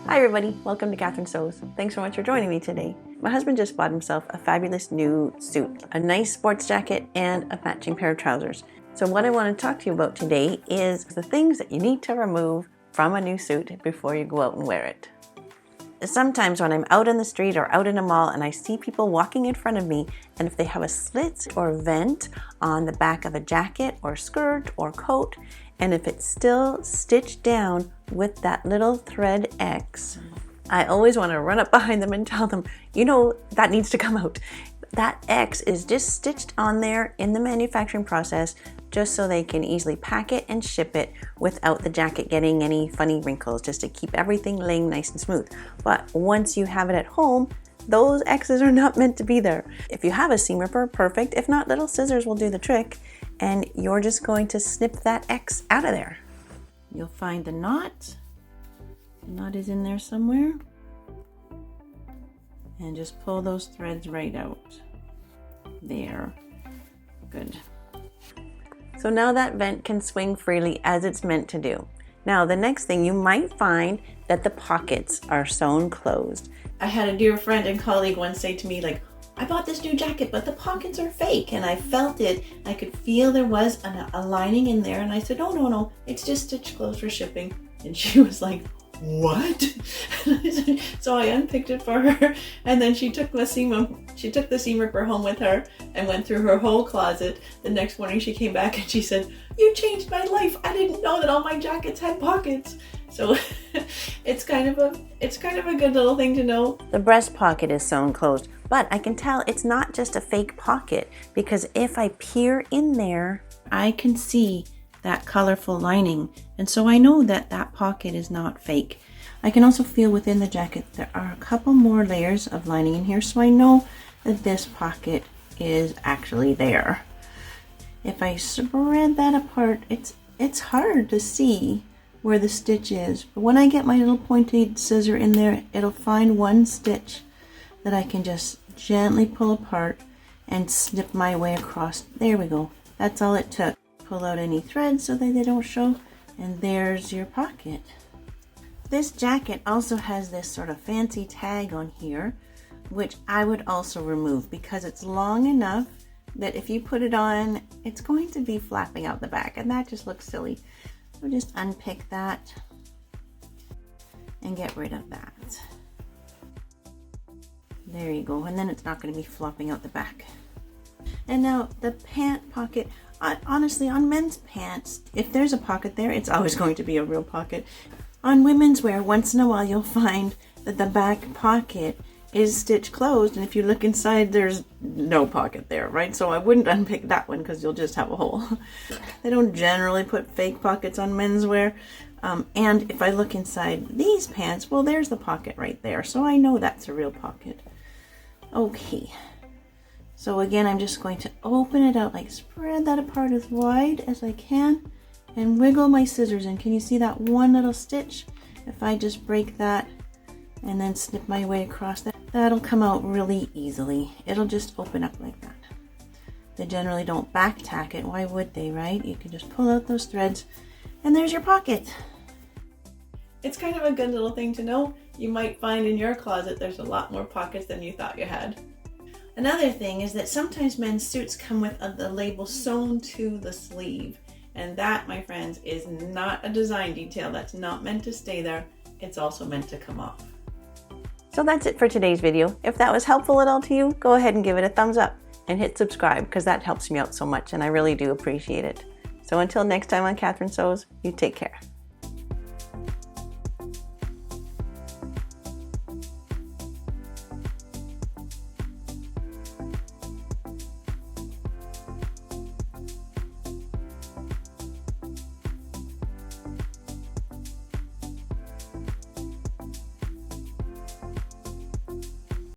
Hi everybody, welcome to Catherine Sews. Thanks so much for joining me today. My husband just bought himself a fabulous new suit, a nice sports jacket and a matching pair of trousers. So what I want to talk to you about today is the things that you need to remove from a new suit before you go out and wear it. Sometimes when I'm out in the street or out in a mall and I see people walking in front of me, and if they have a slit or vent on the back of a jacket or skirt or coat, and if it's still stitched down with that little thread X, I always want to run up behind them and tell them, you know, that needs to come out. That X is just stitched on there in the manufacturing process just so they can easily pack it and ship it without the jacket getting any funny wrinkles, just to keep everything laying nice and smooth. But once you have it at home, those X's are not meant to be there. If you have a seam ripper, perfect. If not, little scissors will do the trick, and you're just going to snip that X out of there. You'll find the knot. The knot is in there somewhere. And just pull those threads right out. There. Good. So now that vent can swing freely as it's meant to do. Now the next thing, you might find that the pockets are sewn closed. I had a dear friend and colleague once say to me, like, I bought this new jacket, but the pockets are fake. And I felt it. I could feel there was a lining in there. And I said, oh, no, it's just stitch closed for shipping. And she was like, what? So I unpicked it for her, and then she took the seam ripper home with her and went through her whole closet. The next morning she came back and she said, you changed my life. I didn't know that all my jackets had pockets. So it's kind of a good little thing to know. The breast pocket is sewn closed, but I can tell it's not just a fake pocket, because if I peer in there, I can see that colorful lining, and so I know that that pocket is not fake. I can also feel within the jacket there are a couple more layers of lining in here, so I know that this pocket is actually there. If I spread that apart, it's hard to see where the stitch is, but when I get my little pointed scissor in there, it'll find one stitch that I can just gently pull apart and snip my way across. There we go. That's all it took. Pull out any threads so that they don't show, and there's your pocket. This jacket also has this sort of fancy tag on here, which I would also remove because it's long enough that if you put it on, it's going to be flapping out the back, and that just looks silly. So just unpick that and get rid of that. There you go, and then it's not going to be flopping out the back. And now the pant pocket. Honestly, on men's pants, if there's a pocket there, it's always going to be a real pocket. On women's wear, once in a while you'll find that the back pocket is stitched closed, and if you look inside, there's no pocket there, right? So I wouldn't unpick that one because you'll just have a hole. They don't generally put fake pockets on men's wear. And if I look inside these pants, well, there's the pocket right there. So I know that's a real pocket. Okay. So again, I'm just going to open it out, like spread that apart as wide as I can and wiggle my scissors in. Can you see that one little stitch? If I just break that and then snip my way across that, that'll come out really easily. It'll just open up like that. They generally don't back tack it. Why would they, right? You can just pull out those threads and there's your pocket. It's kind of a good little thing to know. You might find in your closet there's a lot more pockets than you thought you had. Another thing is that sometimes men's suits come with the label sewn to the sleeve. And that, my friends, is not a design detail. That's not meant to stay there. It's also meant to come off. So that's it for today's video. If that was helpful at all to you, go ahead and give it a thumbs up and hit subscribe, because that helps me out so much and I really do appreciate it. So until next time on Catherine Sews, you take care.